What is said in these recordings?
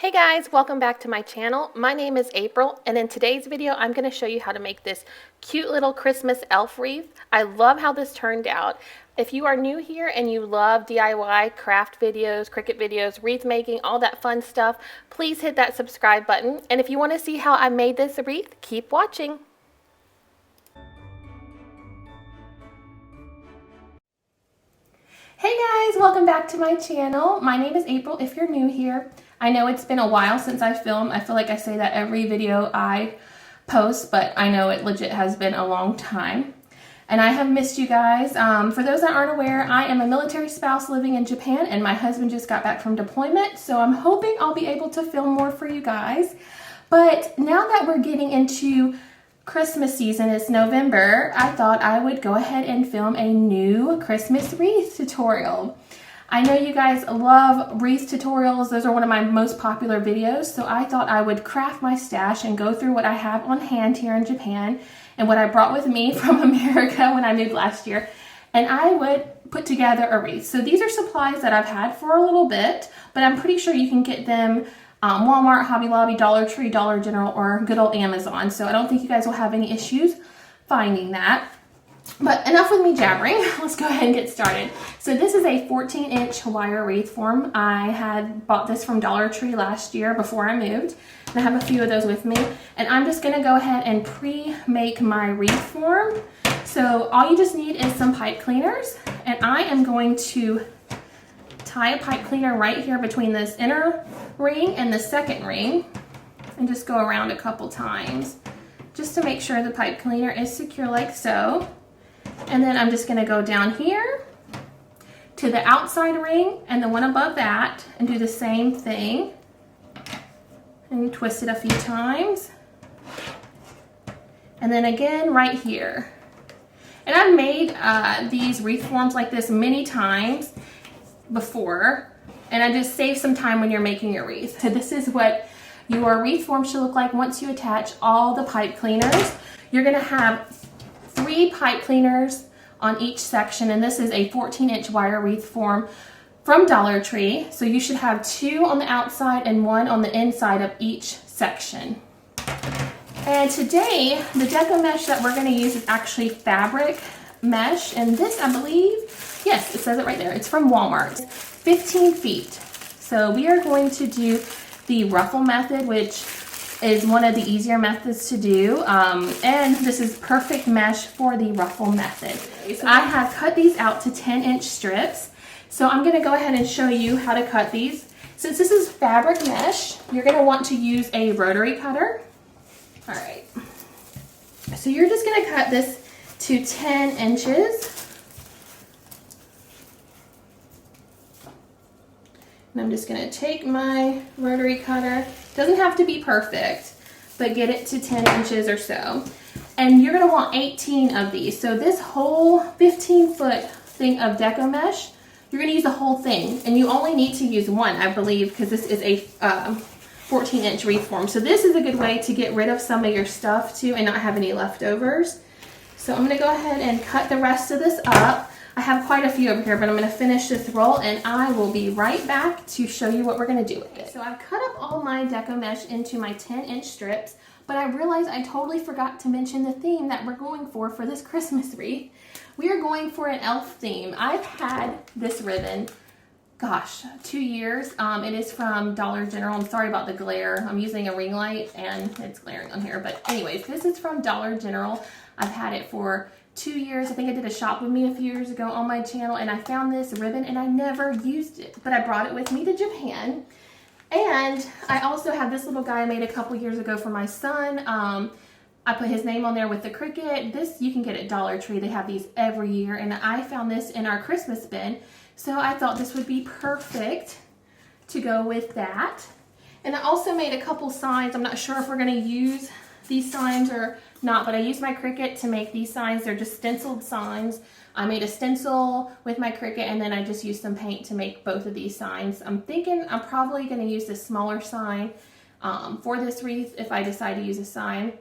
Hey guys, welcome back to my channel. My name is April, and in today's video I'm going to show you how to make this cute little Christmas elf wreath. I love how this turned out. If you are new here and you love DIY craft videos, Cricut videos, wreath making, all that fun stuff, please hit that subscribe button. And if you want to see how I made this wreath, keep watching. Hey guys, welcome back to my channel. My name is April if you're new here. I know it's been a while since I filmed. I feel like I say that every video I post, but I know it legit has been a long time. And I have missed you guys. For those that aren't aware, I am a military spouse living in Japan, and my husband just got back from deployment, so I'm hoping I'll be able to film more for you guys. But now that we're getting into Christmas season, it's November, I thought I would go ahead and film a new Christmas wreath tutorial. I know you guys love wreath tutorials. Those are one of my most popular videos, so I thought I would craft my stash and go through what I have on hand here in Japan and what I brought with me from America when I moved last year, and I would put together a wreath. So these are supplies that I've had for a little bit, but I'm pretty sure you can get them Walmart, Hobby Lobby, Dollar Tree, Dollar General, or good old Amazon. So I don't think you guys will have any issues finding that. But enough with me jabbering. Let's go ahead and get started. So this is a 14-inch wire wreath form. I had bought this from Dollar Tree last year before I moved. And I have a few of those with me. And I'm just going to go ahead and pre-make my wreath form. So all you just need is some pipe cleaners. And I am going to tie a pipe cleaner right here between this inner ring and the second ring. And just go around a couple times just to make sure the pipe cleaner is secure like so. And then I'm just going to go down here to the outside ring and the one above that and do the same thing and twist it a few times. And then again right here. And I've made these wreath forms like this many times before, and I just save some time when you're making your wreath. So this is what your wreath form should look like once you attach all the pipe cleaners. You're going to have 3 pipe cleaners on each section, and this is a 14-inch wire wreath form from Dollar Tree. So you should have 2 on the outside and 1 on the inside of each section. And today, the deco mesh that we're going to use is actually fabric mesh, and this, I believe, yes, it says it right there. It's from Walmart. 15 feet. So we are going to do the ruffle method, which is one of the easier methods to do, and this is perfect mesh for the ruffle method. So I have cut these out to 10-inch strips, so I'm going to go ahead and show you how to cut these. Since this is fabric mesh, you're going to want to use a rotary cutter. All right, so you're just going to cut this to 10 inches. And I'm just going to take my rotary cutter. Doesn't have to be perfect, but get it to 10 inches or so. And you're going to want 18 of these. So this whole 15-foot thing of deco mesh, you're going to use the whole thing. And you only need to use 1, I believe, because this is a 14-inch wreath form. So this is a good way to get rid of some of your stuff too and not have any leftovers. So I'm going to go ahead and cut the rest of this up. I have quite a few over here, but I'm going to finish this roll and I will be right back to show you what we're going to do with it. So I've cut up all my deco mesh into my 10-inch strips, but I realized I totally forgot to mention the theme that we're going for this Christmas wreath. We are going for an elf theme. I've had this ribbon, gosh, 2 years. It is from Dollar General. I'm sorry about the glare. I'm using a ring light and it's glaring on here, but anyways, this is from Dollar General. I've had it for 2 years. I think I did a shop with me a few years ago on my channel, and I found this ribbon and I never used it, but I brought it with me to Japan. And I also have this little guy I made a couple years ago for my son. I put his name on there with the Cricut. This you can get at Dollar Tree. They have these every year, and I found this in our Christmas bin, so I thought this would be perfect to go with that. And I also made a couple signs. I'm not sure if we're going to use these signs or not, but I used my Cricut to make these signs. They're just stenciled signs. I made a stencil with my Cricut, and then I just used some paint to make both of these signs. I'm thinking I'm probably going to use this smaller sign for this wreath if I decide to use a sign.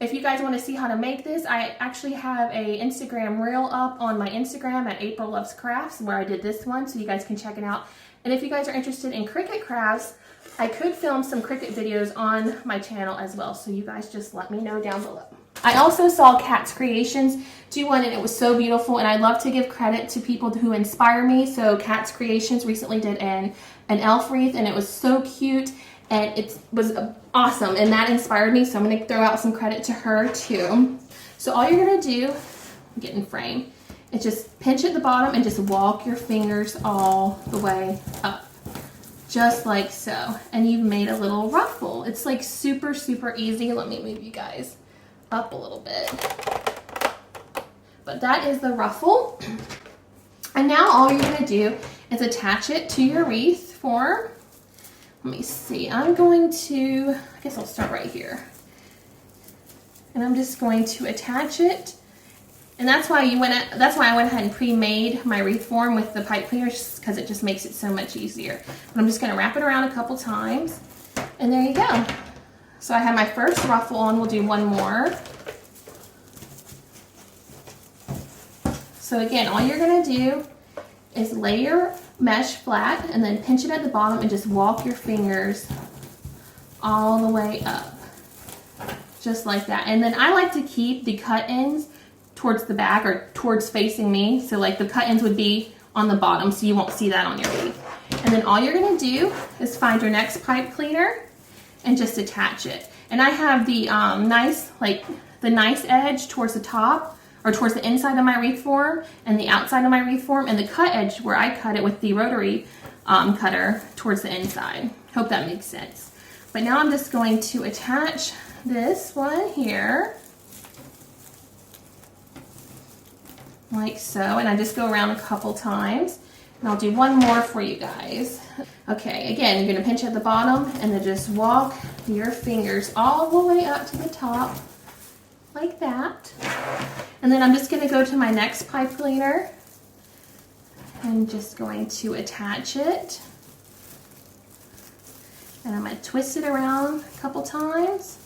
If you guys want to see how to make this, I actually have a Instagram reel up on my Instagram at April Loves Crafts where I did this one, so you guys can check it out. And if you guys are interested in Cricut crafts, I could film some Cricut videos on my channel as well, so you guys just let me know down below. I also saw Kat's Creations do one, and it was so beautiful, and I love to give credit to people who inspire me. So Kat's Creations recently did an elf wreath, and it was so cute, and it was awesome, and that inspired me, so I'm going to throw out some credit to her too. So all you're going to do, get in frame, is just pinch at the bottom and just walk your fingers all the way up. Just like so. And you've made a little ruffle. It's like super, super easy. Let me move you guys up a little bit. But that is the ruffle. And now all you're going to do is attach it to your wreath form. Let me see. I'm going to, I guess I'll start right here. And I'm just going to attach it. And that's why I went ahead and pre-made my wreath form with the pipe cleaners, because it just makes it so much easier. But I'm just going to wrap it around a couple times, and there you go. So I have my first ruffle on. We'll do one more. So again, all you're going to do is lay your mesh flat and then pinch it at the bottom and just walk your fingers all the way up, just like that. And then I like to keep the cut ends towards the back, or towards facing me, so like the cut ends would be on the bottom, so you won't see that on your wreath. And then all you're going to do is find your next pipe cleaner and just attach it. And I have the nice edge towards the top, or towards the inside of my wreath form, and the outside of my wreath form, and the cut edge where I cut it with the rotary cutter towards the inside. Hope that makes sense. But now I'm just going to attach this one here, like so, and I just go around a couple times, and I'll do one more for you guys. Okay, again, you're going to pinch at the bottom and then just walk your fingers all the way up to the top, like that. And then I'm just going to go to my next pipe cleaner and just going to attach it. And I'm going to twist it around a couple times.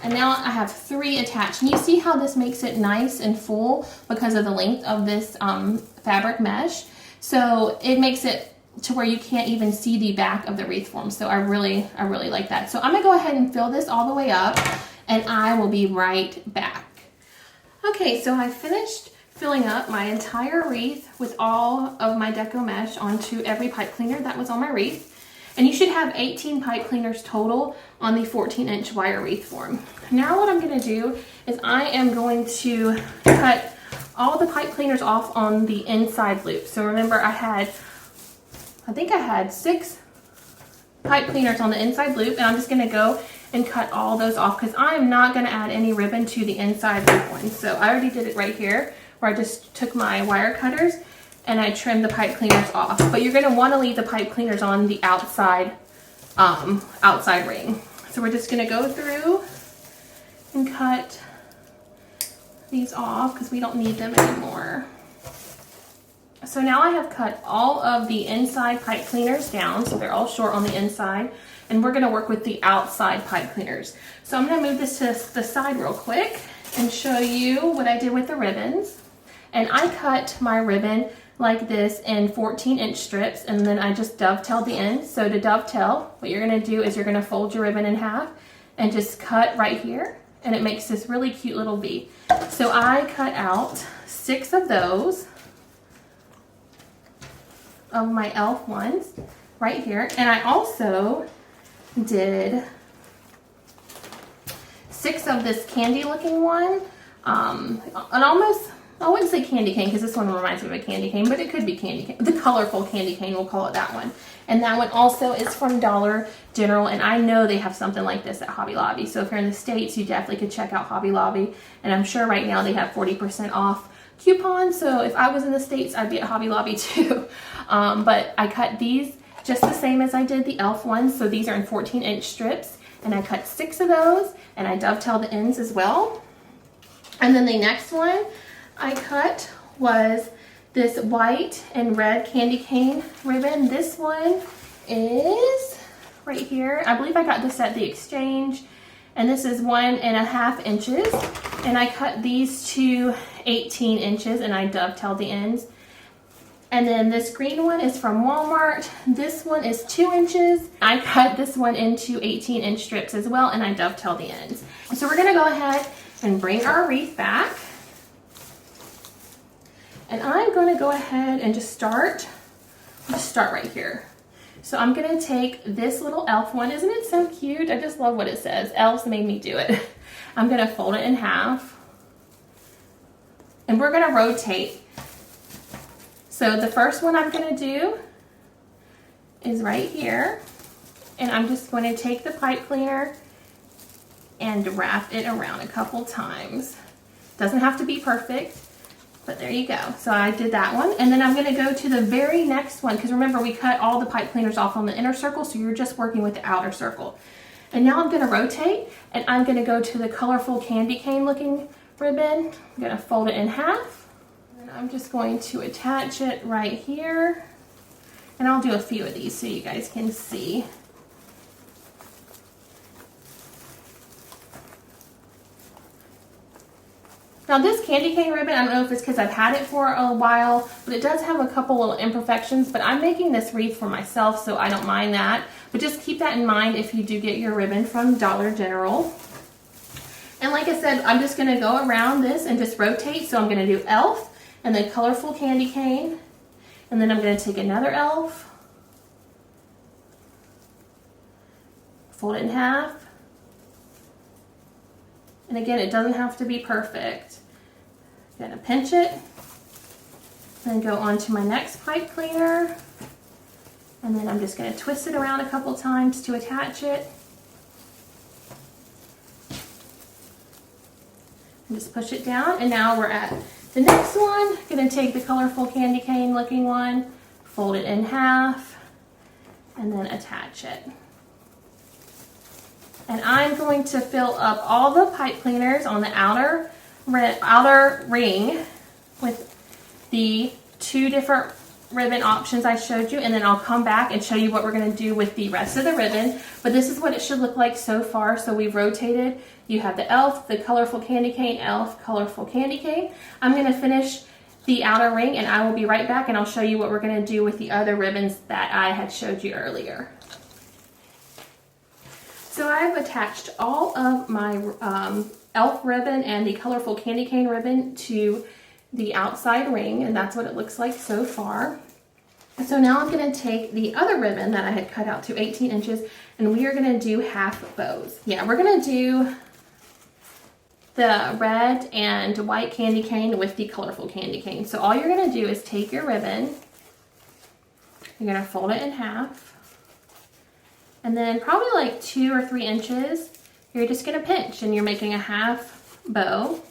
And now I have 3 attached. And you see how this makes it nice and full because of the length of this fabric mesh. So it makes it to where you can't even see the back of the wreath form. So I really like that. So I'm going to go ahead and fill this all the way up, and I will be right back. Okay, so I finished filling up my entire wreath with all of my deco mesh onto every pipe cleaner that was on my wreath. And you should have 18 pipe cleaners total on the 14-inch wire wreath form. Now what I'm going to do is I am going to cut all the pipe cleaners off on the inside loop. So remember, I think I had 6 pipe cleaners on the inside loop, and I'm just going to go and cut all those off because I am not going to add any ribbon to the inside loop one. So I already did it right here, where I just took my wire cutters and I trimmed the pipe cleaners off. But you're going to want to leave the pipe cleaners on the outside ring. So we're just going to go through and cut these off because we don't need them anymore. So now I have cut all of the inside pipe cleaners down, so they're all short on the inside, and we're going to work with the outside pipe cleaners. So I'm going to move this to the side real quick and show you what I did with the ribbons. And I cut my ribbon like this in 14-inch strips, and then I just dovetailed the ends. So to dovetail, what you're going to do is you're going to fold your ribbon in half and just cut right here, and it makes this really cute little V. So I cut out 6 of those, of my elf ones right here, and I also did 6 of this candy looking one, I wouldn't say candy cane because this one reminds me of a candy cane, but it could be candy cane. The colorful candy cane, we'll call it that one. And that one also is from Dollar General, and I know they have something like this at Hobby Lobby. So if you're in the States, you definitely could check out Hobby Lobby. And I'm sure right now they have 40% off coupons. So if I was in the States, I'd be at Hobby Lobby too. But I cut these just the same as I did the elf ones. So these are in 14-inch strips, and I cut 6 of those, and I dovetailed the ends as well. And then the next one I cut was this white and red candy cane ribbon. This one is right here. I believe I got this at the exchange, and this is 1.5 inches, and I cut these to 18 inches, and I dovetailed the ends. And then this green one is from Walmart. This one is 2 inches. I cut this one into 18-inch strips as well, and I dovetail the ends. So we're gonna go ahead and bring our wreath back. And I'm gonna go ahead and just start right here. So I'm gonna take this little elf one. Isn't it so cute? I just love what it says. Elves made me do it. I'm gonna fold it in half. And we're gonna rotate. So the first one I'm gonna do is right here. And I'm just going to take the pipe cleaner and wrap it around a couple times. Doesn't have to be perfect, but there you go. So I did that one. And then I'm gonna go to the very next one, because remember we cut all the pipe cleaners off on the inner circle, so you're just working with the outer circle. And now I'm gonna rotate, and I'm gonna go to the colorful candy cane looking ribbon. I'm gonna fold it in half. And I'm just going to attach it right here. And I'll do a few of these so you guys can see. Now this candy cane ribbon, I don't know if it's because I've had it for a while, but it does have a couple little imperfections, but I'm making this wreath for myself, so I don't mind that. But just keep that in mind if you do get your ribbon from Dollar General. And like I said, I'm just gonna go around this and just rotate. So I'm gonna do elf and the colorful candy cane. And then I'm gonna take another elf, fold it in half. And again, it doesn't have to be perfect. I'm gonna pinch it, then go on to my next pipe cleaner. And then I'm just gonna twist it around a couple times to attach it. And just push it down, and now we're at the next one. Gonna take the colorful candy cane looking one, fold it in half, and then attach it. And I'm going to fill up all the pipe cleaners on the outer ring with the 2 different ribbon options I showed you, and then I'll come back and show you what we're going to do with the rest of the ribbon. But this is what it should look like so far. So we've rotated. You have the elf, the colorful candy cane, elf, colorful candy cane. I'm going to finish the outer ring, and I will be right back, and I'll show you what we're going to do with the other ribbons that I had showed you earlier. So I've attached all of my elf ribbon and the colorful candy cane ribbon to the outside ring, and that's what it looks like so far. So now I'm going to take the other ribbon that I had cut out to 18 inches, and we are going to do half bows. Yeah, we're going to do the red and white candy cane with the colorful candy cane. So all you're going to do is take your ribbon, you're going to fold it in half, and then probably like 2 or 3 inches, you're just going to pinch, and you're making a half bow.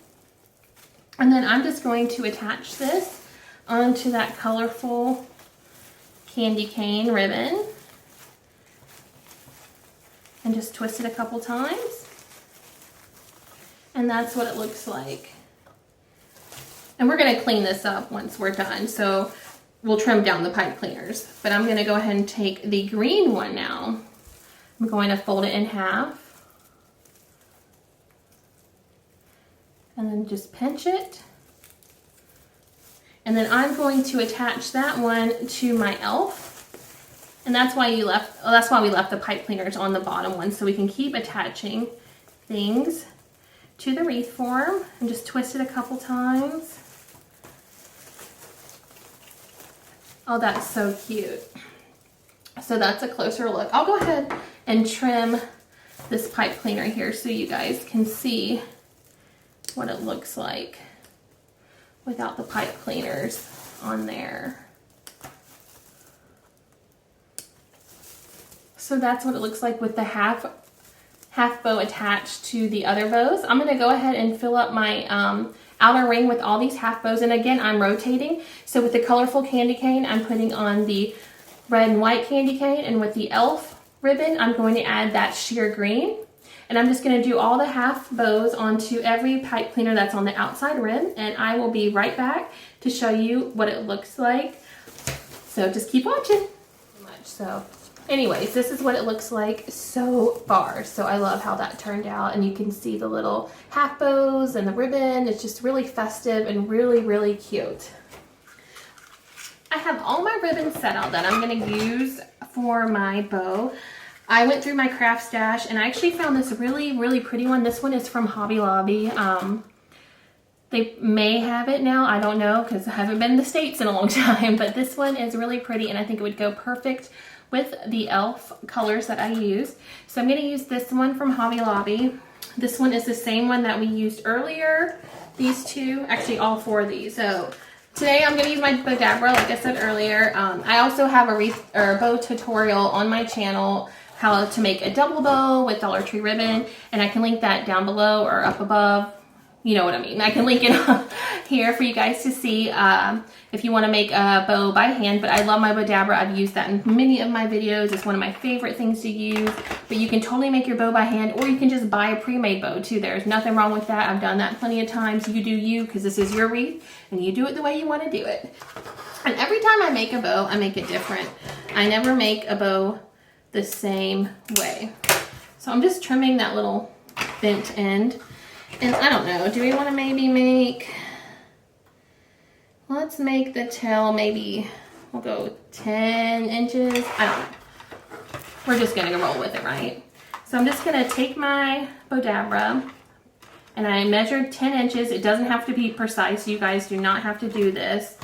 And then I'm just going to attach this onto that colorful candy cane ribbon and just twist it a couple times. And that's what it looks like. And we're going to clean this up once we're done, so we'll trim down the pipe cleaners. But I'm going to go ahead and take the green one now. I'm going to fold it in half. And then just pinch it. And then I'm going to attach that one to my elf. And that's why we left the pipe cleaners on the bottom one, so we can keep attaching things to the wreath form, and just twist it a couple times. Oh, that's so cute. So that's a closer look. I'll go ahead and trim this pipe cleaner here so you guys can see what it looks like without the pipe cleaners on there. So that's what it looks like with the half bow attached to the other bows. I'm gonna go ahead and fill up my outer ring with all these half bows, and again, I'm rotating. So with the colorful candy cane, I'm putting on the red and white candy cane, and with the elf ribbon, I'm going to add that sheer green. And I'm just going to do all the half bows onto every pipe cleaner that's on the outside rim, and I will be right back to show you what it looks like. So just keep watching. So anyways, this is what it looks like so far. So I love how that turned out, and you can see the little half bows and the ribbon. It's just really festive and really, really cute. I have all my ribbons set out that I'm going to use for my bow. I went through my craft stash and I actually found this really, really pretty one. This one is from Hobby Lobby. They may have it now, I don't know, because I haven't been in the States in a long time, but this one is really pretty and I think it would go perfect with the Elf colors that I use. So I'm going to use this one from Hobby Lobby. This one is the same one that we used earlier. These two, actually all four of these. So today I'm going to use my Bodabra, like I said earlier. I also have a wreath or bow tutorial on my channel, how to make a double bow with Dollar Tree ribbon, and I can link that down below or up above. You know what I mean. I can link it up here for you guys to see if you want to make a bow by hand. But I love my Bodabra. I've used that in many of my videos. It's one of my favorite things to use. But you can totally make your bow by hand, or you can just buy a pre-made bow too. There's nothing wrong with that. I've done that plenty of times. You do you, because this is your wreath, and you do it the way you want to do it. And every time I make a bow, I make it different. I never make a bow the same way. So I'm just trimming that little bent end. And I don't know, do we want to maybe make, let's make the tail maybe, we'll go 10 inches. I don't know. We're just going to roll with it, right? So I'm just going to take my Bodabra and I measured 10 inches. It doesn't have to be precise. You guys do not have to do this.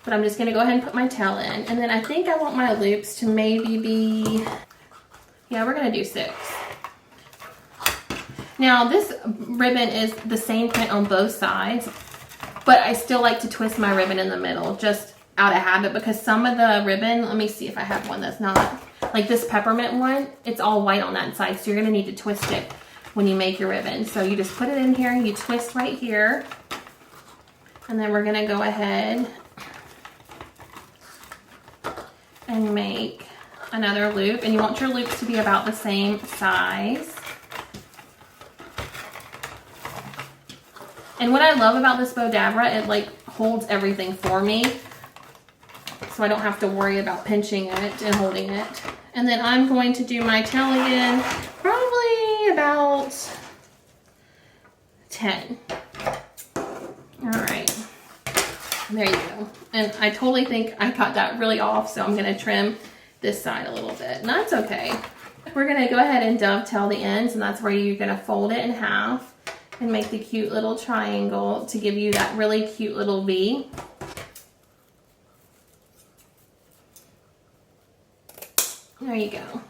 But I'm just going to go ahead and put my tail in. And then I think I want my loops to maybe be, yeah, we're going to do 6. Now this ribbon is the same print on both sides, but I still like to twist my ribbon in the middle just out of habit, because some of the ribbon, let me see if I have one that's not, like this peppermint one, it's all white on that side, so you're going to need to twist it when you make your ribbon. So you just put it in here, you twist right here, and then we're going to go ahead and make another loop, and you want your loops to be about the same size. And what I love about this Bodabra, it like holds everything for me, so I don't have to worry about pinching it and holding it. And then I'm going to do my tail again, probably about 10. All right, there you go. And I totally think I got that really off, so I'm gonna trim this side a little bit, and that's okay. We're gonna go ahead and dovetail the ends, and that's where you're gonna fold it in half and make the cute little triangle to give you that really cute little V. There you go.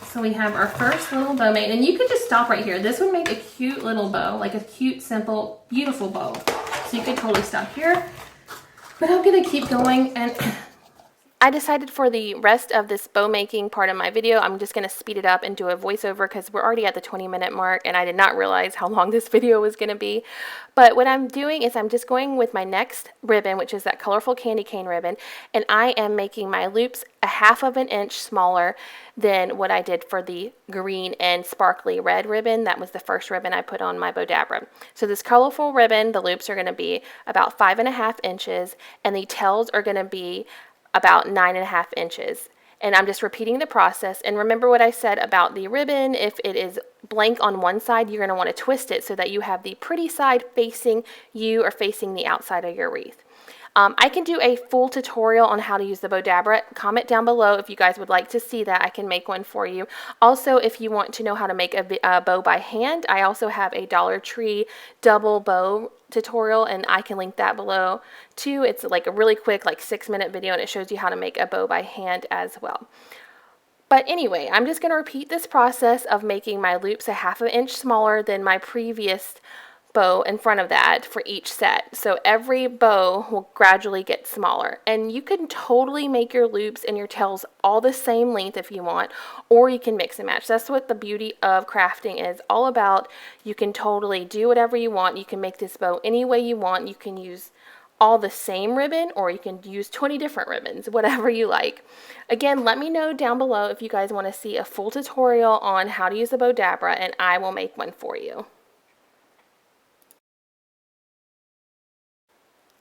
So we have our first little bow made, and you could just stop right here. This would make a cute little bow, like a cute, simple, beautiful bow. So you could totally stop here, but I'm gonna keep going. And I decided for the rest of this bow making part of my video, I'm just going to speed it up and do a voiceover because we're already at the 20-minute mark and I did not realize how long this video was going to be. But what I'm doing is I'm just going with my next ribbon, which is that colorful candy cane ribbon, and I am making my loops a 1/2 inch smaller than what I did for the green and sparkly red ribbon. That was the first ribbon I put on my Bodabra. So this colorful ribbon, the loops are going to be about 5.5 inches and the tails are going to be about 9.5 inches. And I'm just repeating the process. And remember what I said about the ribbon, if it is blank on one side, you're going to want to twist it so that you have the pretty side facing you or facing the outside of your wreath. I can do a full tutorial on how to use the Bodabra. Comment down below if you guys would like to see that. I can make one for you. Also, if you want to know how to make a bow by hand, I also have a Dollar Tree double bow tutorial, and I can link that below too. It's like a really quick, like 6-minute video, and it shows you how to make a bow by hand as well. But anyway, I'm just going to repeat this process of making my loops a 1/2 inch smaller than my previous bow in front of that for each set. So every bow will gradually get smaller, and you can totally make your loops and your tails all the same length if you want, or you can mix and match. That's what the beauty of crafting is all about. You can totally do whatever you want. You can make this bow any way you want. You can use all the same ribbon, or you can use 20 different ribbons, whatever you like. Again, let me know down below if you guys want to see a full tutorial on how to use the Bodabra, and I will make one for you.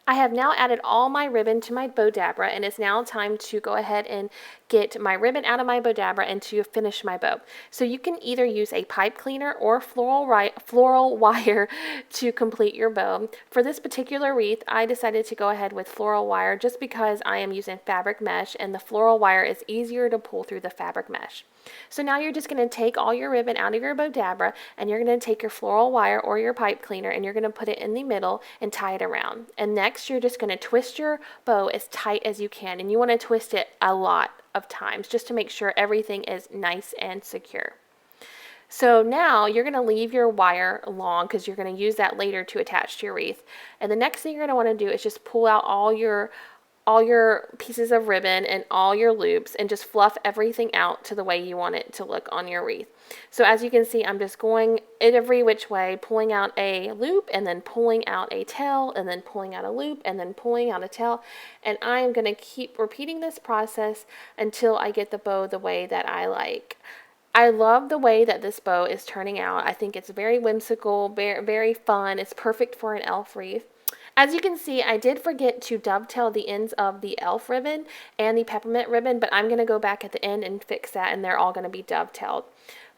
I have now added all my ribbon to my Bodabra, and it's now time to go ahead and get my ribbon out of my Bodabra and to finish my bow. So you can either use a pipe cleaner or floral wire to complete your bow. For this particular wreath, I decided to go ahead with floral wire just because I am using fabric mesh, and the floral wire is easier to pull through the fabric mesh. So now you're just going to take all your ribbon out of your Bodabra, and you're going to take your floral wire or your pipe cleaner, and you're going to put it in the middle and tie it around. And next you're just going to twist your bow as tight as you can, and you want to twist it a lot of times just to make sure everything is nice and secure. So now you're going to leave your wire long because you're going to use that later to attach to your wreath. And the next thing you're going to want to do is just pull out all your pieces of ribbon and all your loops and just fluff everything out to the way you want it to look on your wreath. So as you can see, I'm just going every which way, pulling out a loop and then pulling out a tail and then pulling out a loop and then pulling out a tail. And I'm going to keep repeating this process until I get the bow the way that I like. I love the way that this bow is turning out. I think it's very whimsical, very fun. It's perfect for an elf wreath. As you can see, I did forget to dovetail the ends of the elf ribbon and the peppermint ribbon, but I'm going to go back at the end and fix that, and they're all going to be dovetailed.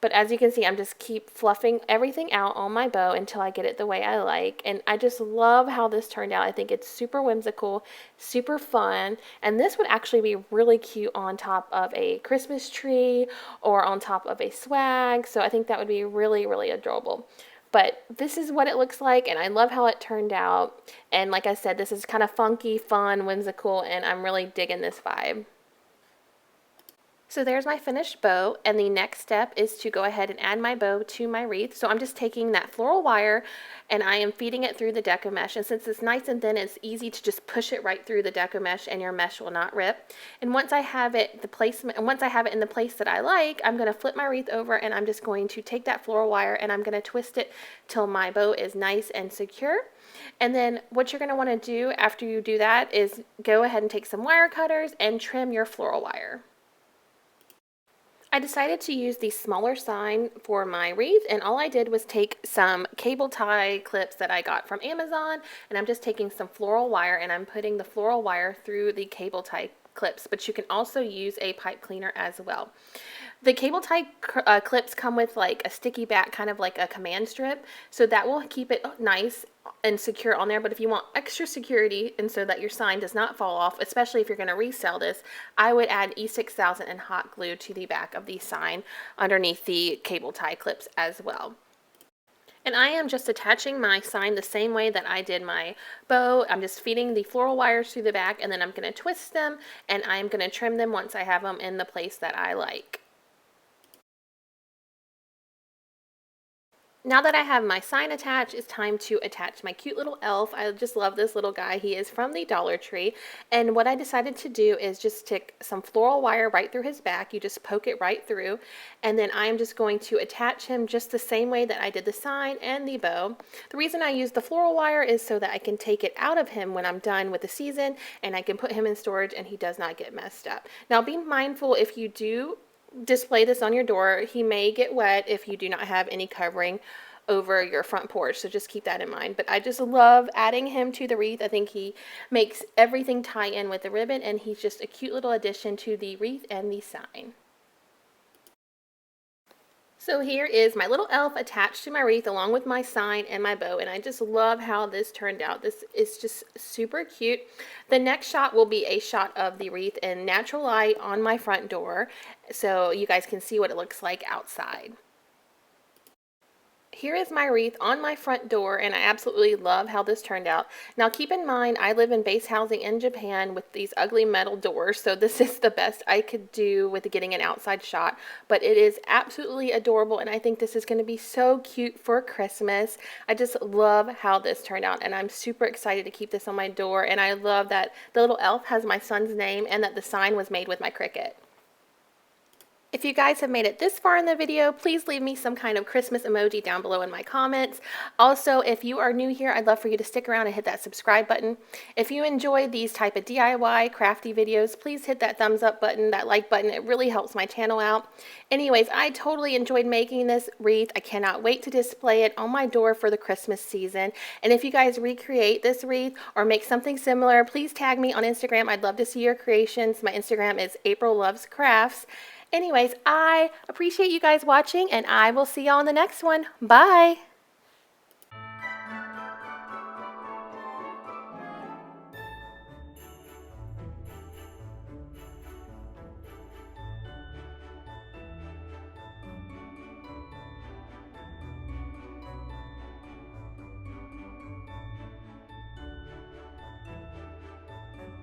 But as you can see, I'm just keep fluffing everything out on my bow until I get it the way I like. And I just love how this turned out. I think it's super whimsical, super fun. And this would actually be really cute on top of a Christmas tree or on top of a swag. So I think that would be really, really adorable. But this is what it looks like, and I love how it turned out. And like I said, this is kind of funky, fun, whimsical, and I'm really digging this vibe. So there's my finished bow, and the next step is to go ahead and add my bow to my wreath. So I'm just taking that floral wire and I am feeding it through the deco mesh, and since it's nice and thin, it's easy to just push it right through the deco mesh and your mesh will not rip. And once I have it in the place that I like, I'm going to flip my wreath over and I'm just going to take that floral wire and I'm going to twist it till my bow is nice and secure. And then what you're going to want to do after you do that is go ahead and take some wire cutters and trim your floral wire. I decided to use the smaller sign for my wreath, and all I did was take some cable tie clips that I got from Amazon, and I'm just taking some floral wire and I'm putting the floral wire through the cable tie clips, but you can also use a pipe cleaner as well. The cable tie clips come with like a sticky back, kind of like a command strip, so that will keep it nice and secure on there. But if you want extra security and so that your sign does not fall off, especially if you're going to resell this, I would add E6000 and hot glue to the back of the sign underneath the cable tie clips as well. And I am just attaching my sign the same way that I did my bow. I'm just feeding the floral wires through the back, and then I'm going to twist them and I'm going to trim them once I have them in the place that I like. Now that I have my sign attached, it's time to attach my cute little elf. I just love this little guy. He is from the Dollar Tree. And what I decided to do is just stick some floral wire right through his back. You just poke it right through. And then I'm just going to attach him just the same way that I did the sign and the bow. The reason I use the floral wire is so that I can take it out of him when I'm done with the season and I can put him in storage and he does not get messed up. Now be mindful, if you do display this on your door, he may get wet if you do not have any covering over your front porch, so just keep that in mind. But I just love adding him to the wreath. I think he makes everything tie in with the ribbon, and he's just a cute little addition to the wreath and the sign. So here is my little elf attached to my wreath along with my sign and my bow, and I just love how this turned out. This is just super cute. The next shot will be a shot of the wreath in natural light on my front door, so you guys can see what it looks like outside. Here is my wreath on my front door, and I absolutely love how this turned out. Now keep in mind, I live in base housing in Japan with these ugly metal doors, so this is the best I could do with getting an outside shot, but it is absolutely adorable, and I think this is going to be so cute for Christmas. I just love how this turned out, and I'm super excited to keep this on my door, and I love that the little elf has my son's name and that the sign was made with my Cricut. If you guys have made it this far in the video, please leave me some kind of Christmas emoji down below in my comments. Also, if you are new here, I'd love for you to stick around and hit that subscribe button. If you enjoy these type of DIY crafty videos, please hit that thumbs up button, that like button. It really helps my channel out. Anyways, I totally enjoyed making this wreath. I cannot wait to display it on my door for the Christmas season. And if you guys recreate this wreath or make something similar, please tag me on Instagram. I'd love to see your creations. My Instagram is april.loves.crafts. Anyways, I appreciate you guys watching, and I will see y'all in the next one. Bye!